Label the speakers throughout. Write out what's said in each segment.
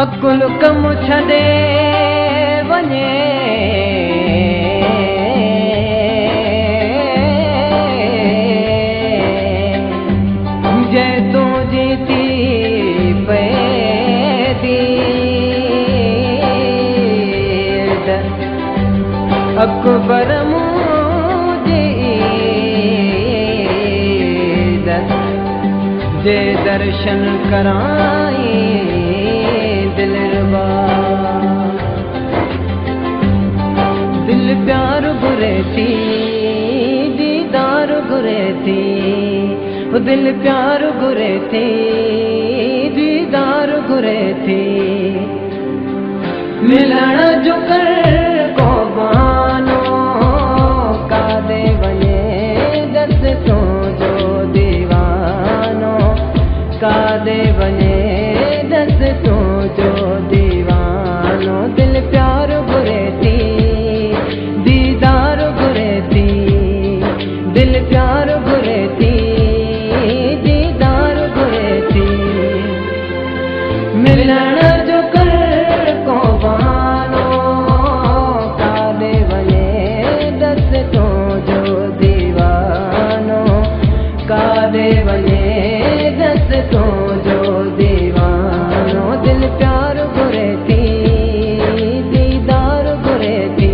Speaker 1: अकुल कम छॾे वञे जंहिं तूं जीती पए थी अकबर मुंहिंजी जे दर्शन कराई दिलरुबा दिल प्यार घुरे थी दीदार घुरे थी दिल प्यार घुरे थी दीदार घुरे थी मिलण जो कर को बहानो काॾे वञे दस तो जो दीवानो काॾे वञे दस तो जो दीवानो दिल प्यार घुरे थी दीदार घुरे थी दिल प्यार घुरे थी दीदार घुरे थी मिलण जो कर को बहानो काॾे वञे दस तो जो दीवानो काॾे वञे दस तो जो दीवानो दिल प्यार घुरे थी दीदार घुरे थी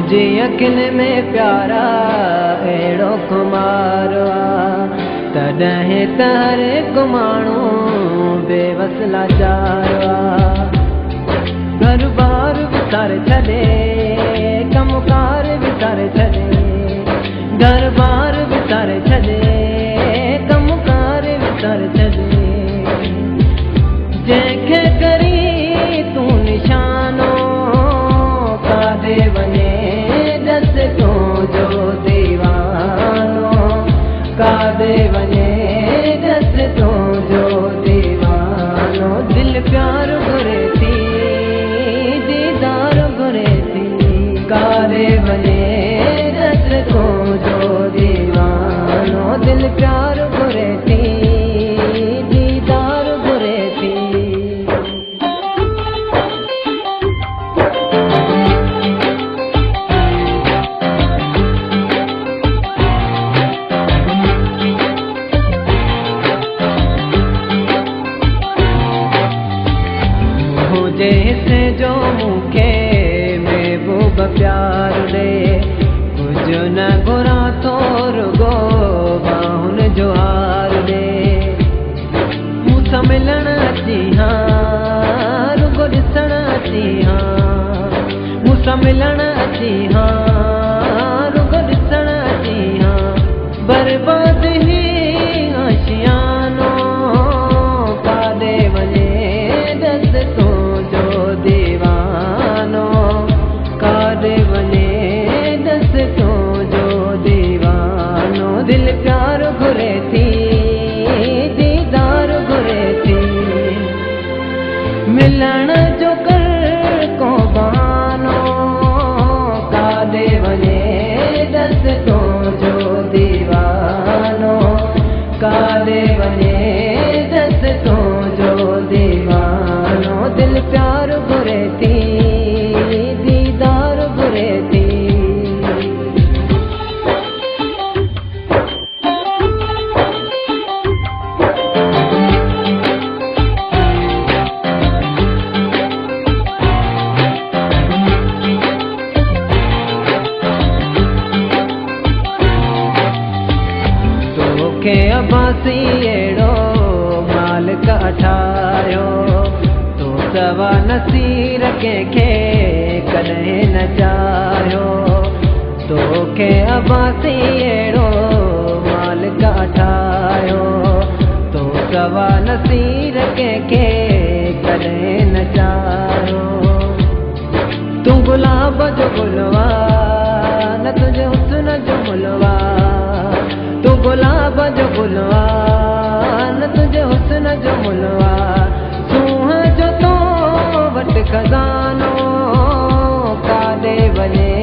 Speaker 1: जी अखिन में प्यारा अहिड़ो कुमारो तॾहिं त हर हिकु माण्हू बेवस लाचारो घर बार विसारे छॾे कमकार विसारे छॾे घर बार विसारे छॾे कमकार विसारे छॾे जंहिंखे करी तूं निशानो काॾे वञे दस तो जो दीवानो काॾे वञे दस तो जो दीवानो दिल प्यार घुरे थी दीदार घुरे थी काॾे वञे दस तो जो दीवानो दिल प्यार घुरे थी दीदार घुरे थी मुझे हिस्से जो मूंखे महबूब प्यार दे कुछ न घुरा तो रुगो बाहुन जो हार दे मूंसां मिलण अची हाँ रुगो ॾिसण अची हाँ मूंसां मिलण अची हाँ रुगो ॾिसण अची हाँ बर्बाद ही आशियानो काॾे वञे दस तो दीवानो काॾे वञे दस तो जो दीवानो दिल प्यार घुरे थी दीदार घुरे थी मिलण जो कर को बहानो काॾे वञे दस तो जो दीवानो काॾे वञे दस तो जो दीवानो दिल प्यार घुरे थी दीदार घुरे थी तोखे अबासी अहिड़ो मालिक ठाहियो तो सवा नसीर कंहिंखे कॾहिं न चाहियो तोखे अबासी अहिड़ो मालिक ठाहियो तो सवा नसीर के कॾहिं न चारो। तू गुलाब जो गुलवा न तुझे हुस्न जो मुलवा, तू गुलाब जो गुलवा न तुझे हुस्न जो मुलवा। सूंह जो तो वट खजानो काॾे वञे